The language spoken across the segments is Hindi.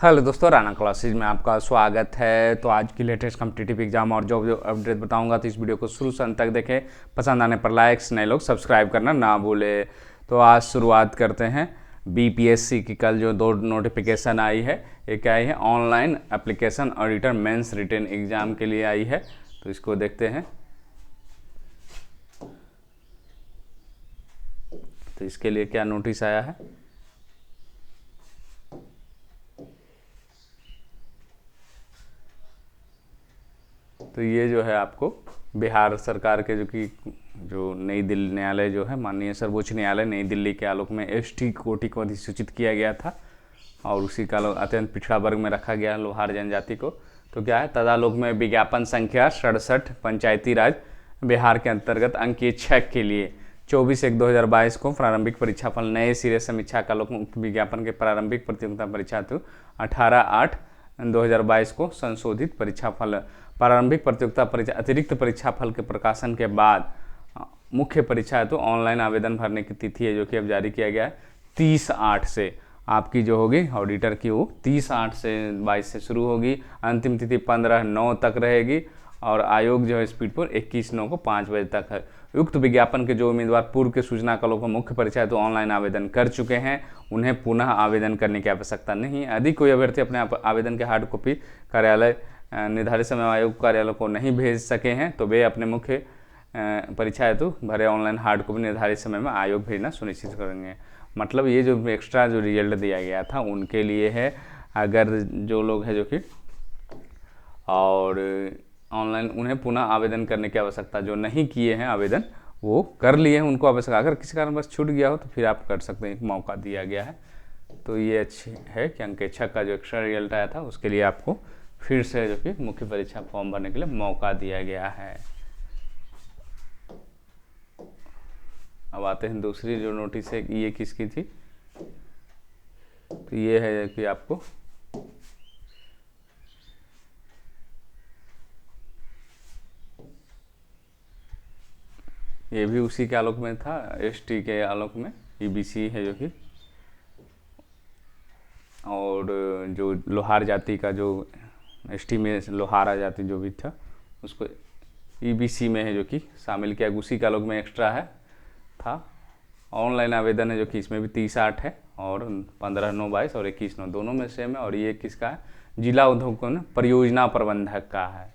हेलो दोस्तों, राना क्लासेज में आपका स्वागत है। तो आज की लेटेस्ट कॉम्पिटिटिव एग्जाम और जॉब अपडेट बताऊंगा, तो इस वीडियो को शुरू से अंत तक देखें। पसंद आने पर लाइक्स, नए लोग सब्सक्राइब करना ना भूले। तो आज शुरुआत करते हैं। बीपीएससी की कल जो 2 नोटिफिकेशन आई है, एक आई है online application auditor mains written exam के लिए आई है, तो इसको देखते हैं। तो इसके लिए क्या नोटिस आया है, तो ये जो है आपको बिहार सरकार के जो नई दिल्ली न्यायालय जो है, माननीय सर्वोच्च न्यायालय नई दिल्ली के आलोक में एसटी कोटि को अधिसूचित किया गया था और उसी का अत्यंत पिछड़ा वर्ग में रखा गया लोहार जनजाति को। तो क्या है, तदालोक में विज्ञापन संख्या 67 पंचायती राज बिहार के अंतर्गत अंकीय 6 के लिए 24/1/2022 को प्रारंभिक परीक्षाफल नए सिरे समीक्षा का आलोक में उक्त विज्ञापन के प्रारंभिक प्रतियोगिता परीक्षा हेतु 18/8/2022 को संशोधित परीक्षाफल प्रारंभिक प्रतियोगिता परीक्षा अतिरिक्त परीक्षाफल के प्रकाशन के बाद मुख्य परीक्षा है तो ऑनलाइन आवेदन भरने की तिथि है जो कि अब जारी किया गया है 30/8 से। आपकी जो होगी ऑडिटर की वो 30/8 से 22 से शुरू होगी, अंतिम तिथि 15/9 तक रहेगी और आयोग जो है स्पीड पर 21/9 को 5 बजे तक है। उक्त विज्ञापन के जो उम्मीदवार पूर्व के सूचना कलों को मुख्य परीक्षा है तो ऑनलाइन आवेदन कर चुके हैं, उन्हें पुनः आवेदन करने की आवश्यकता नहीं है। यदि कोई अभ्यर्थी अपने आवेदन के हार्ड कॉपी कार्यालय निर्धारित समय आयोग कार्यालय को नहीं भेज सके हैं तो वे अपने मुख्य परीक्षा हेतु भरे ऑनलाइन हार्ड कॉपी निर्धारित समय में आयोग भेजना सुनिश्चित करेंगे। मतलब ये जो एक्स्ट्रा जो रिजल्ट दिया गया था उनके लिए है। अगर जो लोग हैं जो कि और ऑनलाइन उन्हें पुनः आवेदन करने की आवश्यकता, जो नहीं किए हैं आवेदन वो कर लिए हैं उनको आवश्यकता, अगर किसी कारण बस छूट गया हो तो फिर आप कर सकते हैं, एक मौका दिया गया है। तो ये अच्छी है कि अंक 6 का जो एक्स्ट्रा रिजल्ट आया था उसके लिए आपको फिर से जो कि मुख्य परीक्षा फॉर्म भरने के लिए मौका दिया गया है। अब आते हैं दूसरी जो नोटिस है, ये किसकी थी, तो ये है कि आपको ये भी उसी के आलोक में था, एसटी के आलोक में ईबीसी है जो कि, और जो लोहार जाति का जो एसटी में लोहारा जाति जो भी था उसको ईबीसी में है जो कि शामिल किया, उसी का आलोक में एक्स्ट्रा है था। ऑनलाइन आवेदन है जो कि इसमें भी 30/8 है और 15/9/22 और 21/9 दोनों में सेम है। और ये किसका है, जिला उद्योग परियोजना प्रबंधक का है।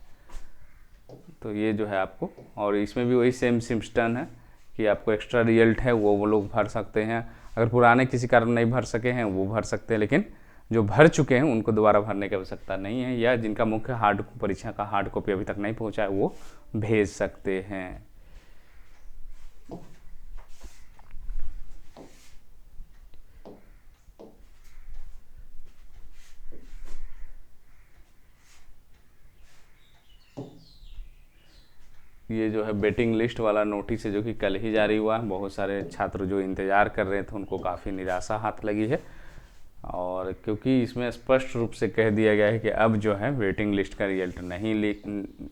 तो ये जो है आपको, और इसमें भी वही सेम सिस्टम है कि आपको एक्स्ट्रा रिजल्ट है वो लोग भर सकते हैं। अगर पुराने किसी कारण नहीं भर सके हैं वो भर सकते हैं, लेकिन जो भर चुके हैं उनको दोबारा भरने की आवश्यकता नहीं है, या जिनका मुख्य हार्ड परीक्षा का हार्ड कॉपी अभी तक नहीं पहुंचा है वो भेज सकते हैं। ये जो है वेटिंग लिस्ट वाला नोटिस है जो कि कल ही जारी हुआ है। बहुत सारे छात्र जो इंतज़ार कर रहे थे उनको काफ़ी निराशा हाथ लगी है, और क्योंकि इसमें स्पष्ट रूप से कह दिया गया है कि अब जो है वेटिंग लिस्ट का रिजल्ट नहीं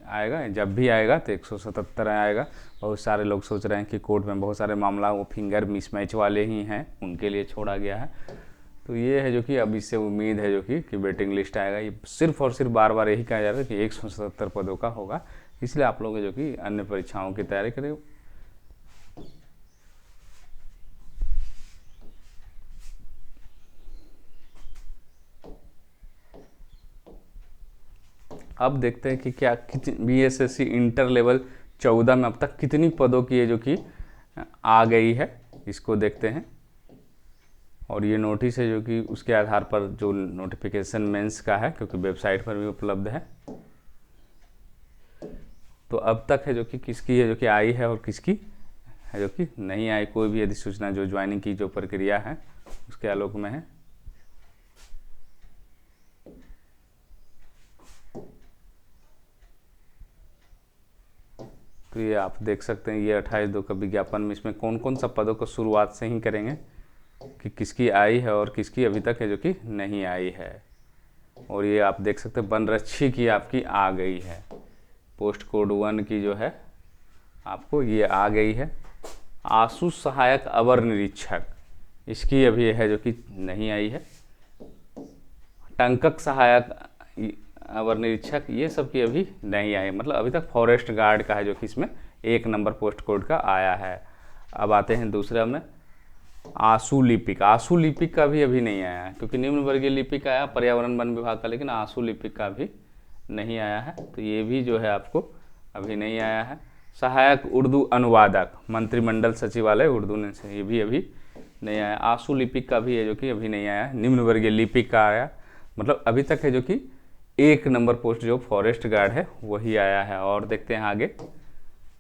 आएगा, जब भी आएगा तो 177 आएगा। बहुत सारे लोग सोच रहे हैं कि कोर्ट में बहुत सारे मामला वो फिंगर मिसमैच वाले ही हैं, उनके लिए छोड़ा गया है। तो ये है जो कि अब इससे उम्मीद है जो कि वेटिंग लिस्ट आएगा। ये सिर्फ और सिर्फ बार बार यही कहा जा रहा है कि 177 पदों का होगा, इसलिए आप लोग जो कि अन्य परीक्षाओं की तैयारी करें। अब देखते हैं कि क्या बीएसएससी इंटर लेवल 14 में अब तक कितनी पदों की है जो कि आ गई है, इसको देखते हैं। और ये नोटिस है जो कि उसके आधार पर जो नोटिफिकेशन मेंस का है, क्योंकि वेबसाइट पर भी उपलब्ध है। तो अब तक है जो कि किसकी है जो कि आई है और किसकी है जो कि नहीं आई, कोई भी अधिसूचना जो ज्वाइनिंग की जो प्रक्रिया है उसके आलोक में है। तो ये आप देख सकते हैं, ये 28/2 का विज्ञापन में इसमें कौन कौन सा पदों को शुरुआत से ही करेंगे कि किसकी आई है और किसकी अभी तक है जो कि नहीं आई है। और ये आप देख सकते हैं वनरक्षी की आपकी आ गई है, पोस्ट कोड 1 की जो है आपको ये आ गई है। आशु सहायक अवर निरीक्षक, इसकी अभी है जो कि नहीं आई है। टंकक सहायक, अवर निरीक्षक, ये सब की अभी नहीं आई, मतलब अभी तक फॉरेस्ट गार्ड का है जो कि इसमें 1 नंबर पोस्ट कोड का आया है। अब आते हैं दूसरा में आंसू लिपिक। आंसू लिपिक का भी अभी नहीं आया है, क्योंकि निम्न वर्गीय लिपिक आया पर्यावरण वन विभाग का, लेकिन आंसू लिपिक का भी नहीं आया है, तो ये भी जो है आपको अभी नहीं आया है। सहायक उर्दू अनुवादक, मंत्रिमंडल सचिवालय उर्दू ने से, ये भी अभी नहीं आया। आंसू लिपिक का भी है जो कि अभी नहीं आया है। निम्न वर्गीय लिपिक का आया, मतलब अभी तक है जो कि 1 नंबर पोस्ट जो फॉरेस्ट गार्ड है वही आया है। और देखते हैं आगे,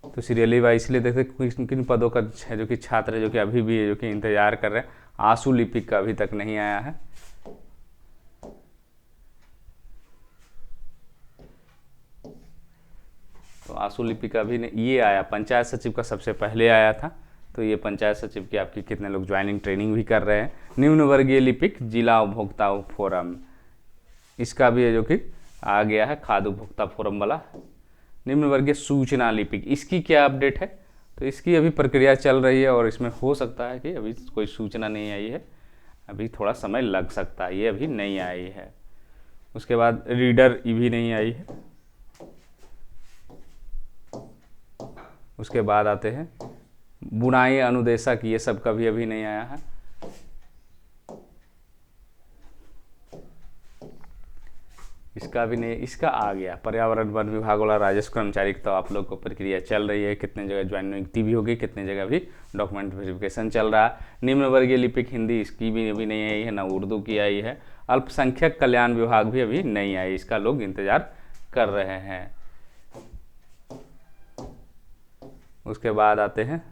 तो सीरियली वाइज इसलिए देखते हैं किन किन पदों का है जो कि छात्र है जो कि अभी भी है जो कि इंतजार कर रहे हैं। आंसू लिपिक का अभी तक नहीं आया है। तो आंसू लिपिक का भी नहीं, ये आया पंचायत सचिव का सबसे पहले आया था, तो ये पंचायत सचिव की आपकी कितने लोग ज्वाइनिंग ट्रेनिंग भी कर रहे हैं। निम्न वर्गीय लिपिक जिला उपभोक्ता फोरम, इसका भी है जो कि आ गया है, खाद्य उपभोक्ता फोरम वाला। निम्न वर्गीय सूचना लिपिक, इसकी क्या अपडेट है, तो इसकी अभी प्रक्रिया चल रही है और इसमें हो सकता है कि अभी कोई सूचना नहीं आई है, अभी थोड़ा समय लग सकता है, ये अभी नहीं आई है। उसके बाद रीडर ये भी नहीं आई है। उसके बाद आते हैं बुनाई अनुदेशक, ये सब का भी अभी नहीं आया है। इसका भी नहीं, इसका आ गया पर्यावरण वन विभाग वाला राजस्व कर्मचारी, तो आप लोग को प्रक्रिया चल रही है, कितने जगह ज्वाइन नियुक्ति भी होगी, कितने जगह भी डॉक्यूमेंट वेरिफिकेशन चल रहा है। निम्न वर्गीय लिपिक हिंदी, इसकी भी अभी नहीं आई है, ना उर्दू की आई है। अल्पसंख्यक कल्याण विभाग भी अभी नहीं आई, इसका लोग इंतजार कर रहे हैं। उसके बाद आते हैं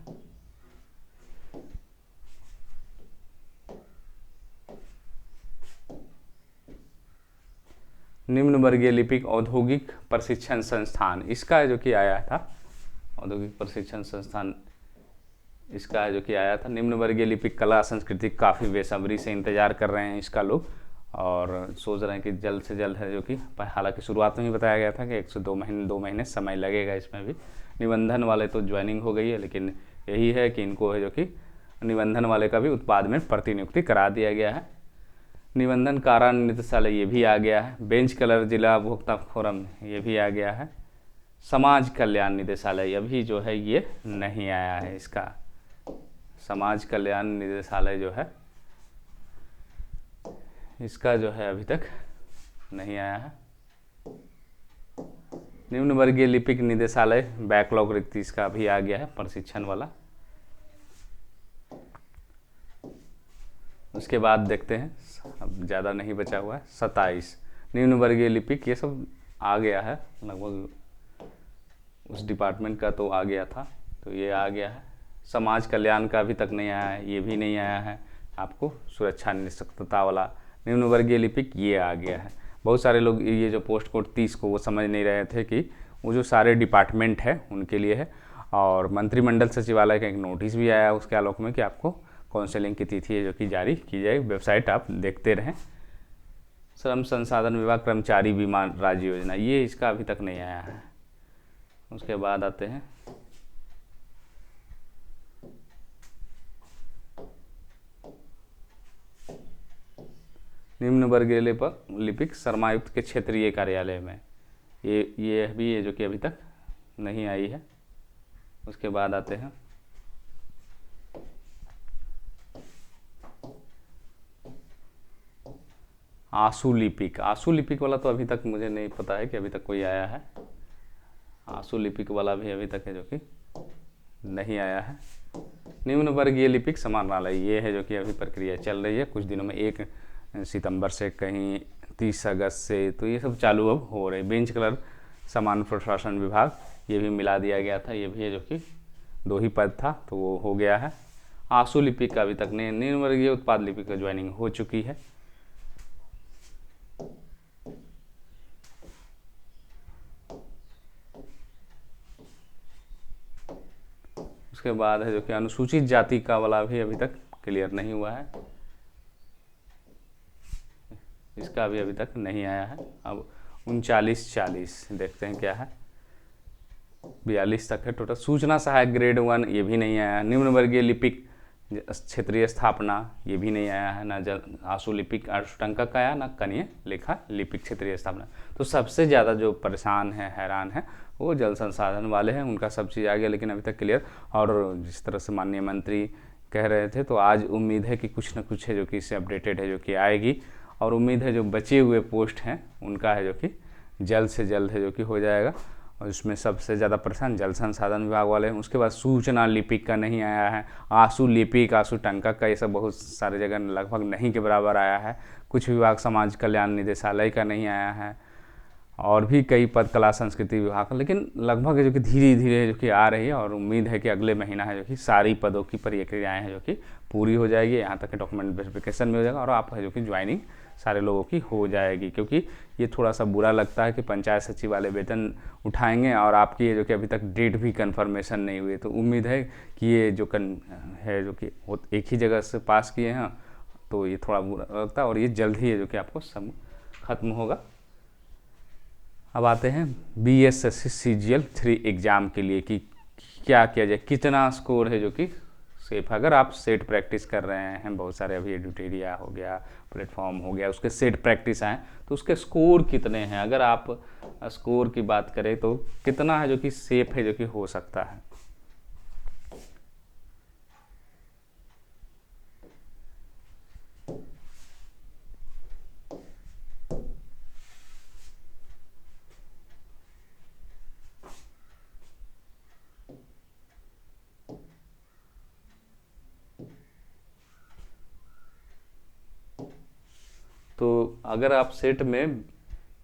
निम्न वर्गीय लिपिक औद्योगिक प्रशिक्षण संस्थान, इसका जो कि आया था, औद्योगिक प्रशिक्षण संस्थान इसका जो कि आया था। निम्न वर्गीय लिपिक कला संस्कृति, काफ़ी बेसब्री से इंतजार कर रहे हैं इसका लोग, और सोच रहे हैं कि जल्द से जल्द है जो कि, हालांकि शुरुआत में ही बताया गया था कि 1 से 2 महीने समय लगेगा इसमें भी। निबंधन वाले तो ज्वाइनिंग हो गई है, लेकिन यही है कि इनको है जो कि निबंधन वाले का भी उत्पाद में प्रतिनियुक्ति करा दिया गया है। निबंधन कारण निदेशालय ये भी आ गया है। बेंच कलर जिला उपभोक्ता फोरम ये भी आ गया है। समाज कल्याण निदेशालय अभी जो है ये नहीं आया है, इसका समाज कल्याण निदेशालय जो है इसका जो है अभी तक नहीं आया है। निम्न वर्गीय लिपिक निदेशालय बैकलॉग रिक्ति, इसका भी आ गया है प्रशिक्षण वाला। उसके बाद देखते हैं, अब ज़्यादा नहीं बचा हुआ है, 27 निम्न वर्गीय लिपिक, ये सब आ गया है लगभग, उस डिपार्टमेंट का तो आ गया था, तो ये आ गया है। समाज कल्याण का अभी तक नहीं आया है, ये भी नहीं आया है आपको। सुरक्षा निष्पक्षता वाला निम्न वर्गीय लिपिक ये आ गया है। बहुत सारे लोग ये जो पोस्ट कोड 30 को वो समझ नहीं रहे थे कि वो जो सारे डिपार्टमेंट है उनके लिए है। और मंत्रिमंडल सचिवालय का एक नोटिस भी आया उसके आलोक में कि आपको काउंसलिंग की तिथि है जो कि जारी की जाए, वेबसाइट आप देखते रहें। श्रम संसाधन विभाग कर्मचारी बीमा राज्य योजना, ये इसका अभी तक नहीं आया है। उसके बाद आते हैं निम्न वर्गीय लिपिक शर्मायुक्त के क्षेत्रीय कार्यालय में, ये भी है जो कि अभी तक नहीं आई है। उसके बाद आते हैं आंसू लिपिक। आंसू लिपिक वाला तो अभी तक मुझे नहीं पता है कि अभी तक कोई आया है। आंसू लिपिक वाला भी अभी तक है जो कि नहीं आया है। निम्न वर्गीय लिपिक समाहरणालय, ये है जो कि अभी प्रक्रिया चल रही है, कुछ दिनों में 1 सितंबर से कहीं 30 अगस्त से, तो ये सब चालू अब हो रहे। बेंच कलर सामान्य प्रशासन विभाग, ये भी मिला दिया गया था, ये भी है जो कि 2 ही पद था तो वो हो गया है। आंसू लिपिक का अभी तक नहीं। निम्न वर्गीय उत्पाद लिपिक का ज्वाइनिंग हो चुकी है। उसके बाद है जो कि अनुसूचित जाति का वाला भी अभी तक क्लियर नहीं हुआ है, इसका भी अभी तक नहीं आया है। अब 39-40 देखते हैं क्या है, 42 तक है टोटल। सूचना सहायक ग्रेड 1 ये भी नहीं आया। निम्न वर्गीय लिपिक क्षेत्रीय स्थापना ये भी नहीं आया है, ना जल आशु लिपिक अष्टंकक आया, ना कनीय लेखा लिपिक क्षेत्रीय स्थापना। तो सबसे ज़्यादा जो परेशान है, हैरान है, वो जल संसाधन वाले हैं, उनका सब चीज़ आ गया लेकिन अभी तक क्लियर। और जिस तरह से माननीय मंत्री कह रहे थे, तो आज उम्मीद है कि कुछ ना कुछ है जो कि इससे अपडेटेड है जो कि आएगी, और उम्मीद है जो बचे हुए पोस्ट हैं उनका है जो कि जल्द से जल्द है जो कि हो जाएगा। और इसमें सबसे ज़्यादा परेशान जल संसाधन विभाग वाले हैं। उसके बाद सूचना लिपिक का नहीं आया है, आशु लिपिक, आशु टंकक का, ये सब बहुत सारे जगह लगभग नहीं के बराबर आया है। कुछ विभाग समाज कल्याण निदेशालय का नहीं आया है, और भी कई पद कला संस्कृति विभाग का, लेकिन लगभग जो कि धीरे धीरे जो कि आ रही है। और उम्मीद है कि अगले महीना है जो कि सारी पदों की प्रक्रियाएँ हैं जो कि पूरी हो जाएगी, यहाँ तक कि डॉक्यूमेंट वेरिफिकेशन में हो जाएगा, और आप है जो कि ज्वाइनिंग सारे लोगों की हो जाएगी। क्योंकि ये थोड़ा सा बुरा लगता है कि पंचायत सचिव वाले वेतन उठाएंगे और आपकी ये जो कि अभी तक डेट भी कंफर्मेशन नहीं हुई। तो उम्मीद है कि ये जो है जो कि एक ही जगह से पास किए हैं, तो ये थोड़ा बुरा लगता है, और ये जल्द ही है जो कि आपको सब खत्म होगा। अब आते हैं BSSC CGL 3 एग्ज़ाम के लिए कि क्या किया जाए, कितना स्कोर है जो कि सेफ। अगर आप सेट प्रैक्टिस कर रहे हैं, बहुत सारे अभी एडुटेरिया हो गया, प्लेटफॉर्म हो गया, उसके सेट प्रैक्टिस आए, तो उसके स्कोर कितने हैं। अगर आप स्कोर की बात करें तो कितना है जो कि सेफ है जो कि हो सकता है। तो अगर आप सेट में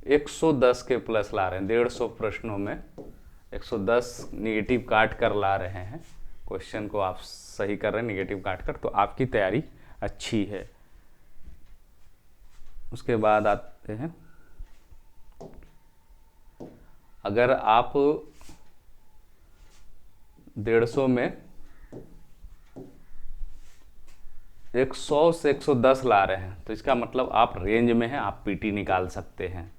110 के प्लस ला रहे हैं, 150 प्रश्नों में 110 निगेटिव काट कर ला रहे हैं, क्वेश्चन को आप सही कर रहे हैं निगेटिव काट कर, तो आपकी तैयारी अच्छी है। उसके बाद आते हैं, अगर आप 150 में 100 से 110 ला रहे हैं, तो इसका मतलब आप रेंज में हैं, आप PT निकाल सकते हैं।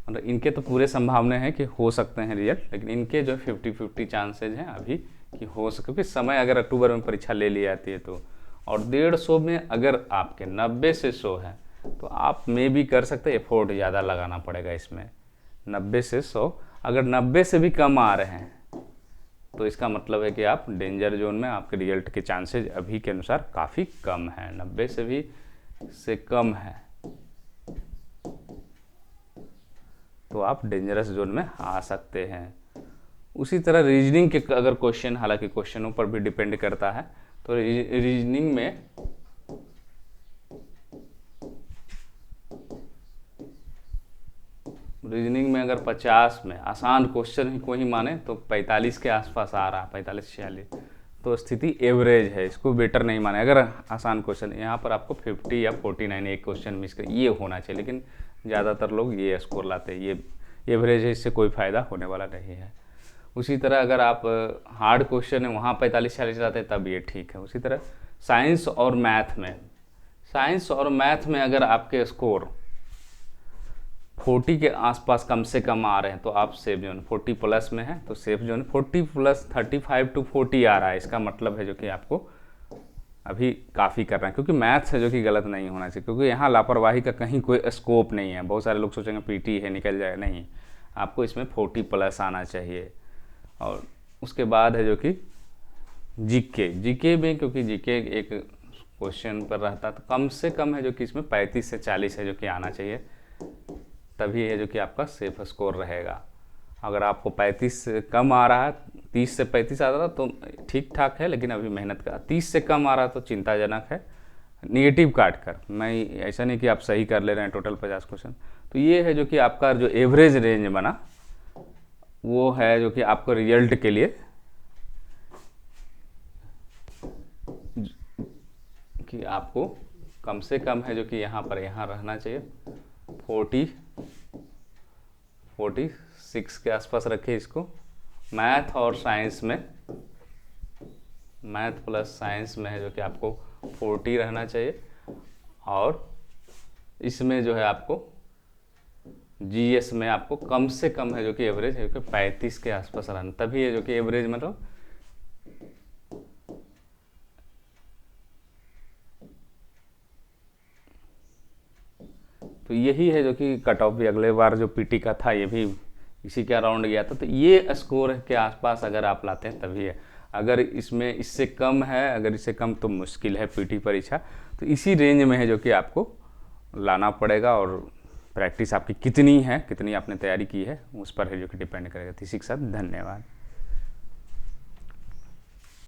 मतलब इनके तो पूरे संभावना है कि हो सकते हैं रिजल्ट, लेकिन इनके जो 50-50 चांसेज हैं अभी कि हो सके, क्योंकि समय अगर अक्टूबर में परीक्षा ले ली जाती है तो। और 150 में अगर आपके 90 से 100 है तो आप में भी कर सकते हैं, एफोर्ट ज़्यादा लगाना पड़ेगा इसमें। 90 से 100, अगर 90 से भी कम आ रहे हैं तो इसका मतलब है कि आप डेंजर जोन में, आपके रिजल्ट के चांसेज अभी के अनुसार काफ़ी कम है। 90 से भी से कम है तो आप डेंजरस जोन में आ सकते हैं। उसी तरह रीजनिंग के अगर क्वेश्चन, हालांकि क्वेश्चनों पर भी डिपेंड करता है, तो रीजनिंग में अगर 50 में आसान क्वेश्चन को ही माने तो 45 के आसपास आ रहा है, 45-46, तो स्थिति एवरेज है, इसको बेटर नहीं माने। अगर आसान क्वेश्चन, यहाँ पर आपको 50 या 49 एक क्वेश्चन मिस कर ये होना चाहिए, लेकिन ज़्यादातर लोग ये स्कोर लाते हैं। ये एवरेज है, इससे कोई फ़ायदा होने वाला नहीं है। उसी तरह अगर आप हार्ड क्वेश्चन है वहाँ 45-46 लाते हैं तब ये ठीक है। उसी तरह साइंस और मैथ में अगर आपके स्कोर 40 के आसपास कम से कम आ रहे हैं तो आप सेफ जोन, 40 प्लस में है तो सेफ जोन। 40 प्लस 35 to 40 आ रहा है, इसका मतलब है जो कि आपको अभी काफ़ी करना है, क्योंकि मैथ्स है जो कि गलत नहीं होना चाहिए, क्योंकि यहाँ लापरवाही का कहीं कोई स्कोप नहीं है। बहुत सारे लोग सोचेंगे PT है निकल जाएगा, नहीं, आपको इसमें 40 प्लस आना चाहिए। और उसके बाद है जो कि जीके में, क्योंकि जीके एक क्वेश्चन पर रहता तो कम से कम है जो कि इसमें 35 से 40 है जो कि आना चाहिए, तभी है जो कि आपका सेफ स्कोर रहेगा। अगर आपको 35 से कम आ रहा है, 30 से 35 आ रहा तो ठीक ठाक है, लेकिन अभी मेहनत का 30 से कम आ रहा तो चिंताजनक है। निगेटिव काट कर, मैं ऐसा नहीं कि आप सही कर ले रहे हैं टोटल 50 क्वेश्चन, तो ये है जो कि आपका जो एवरेज रेंज बना वो है जो कि आपको रिजल्ट के लिए कि आपको कम से कम है जो कि यहाँ पर रहना चाहिए 46 के आसपास रखें इसको। मैथ और साइंस में, मैथ प्लस साइंस में है जो कि आपको 40 रहना चाहिए, और इसमें जो है आपको GS में आपको कम से कम है जो कि एवरेज है कि 35 के आसपास रहना, तभी है जो कि एवरेज मतलब तो यही है जो कि कट ऑफ भी अगले बार जो पीटी का था ये भी इसी के अराउंड गया था। तो ये स्कोर के आसपास अगर आप लाते हैं तभी है, अगर इसमें इससे कम है, अगर इससे कम तो मुश्किल है पीटी परीक्षा। तो इसी रेंज में है जो कि आपको लाना पड़ेगा, और प्रैक्टिस आपकी कितनी है, कितनी आपने तैयारी की है उस पर है जो कि डिपेंड करेगा। तो इसी के साथ धन्यवाद।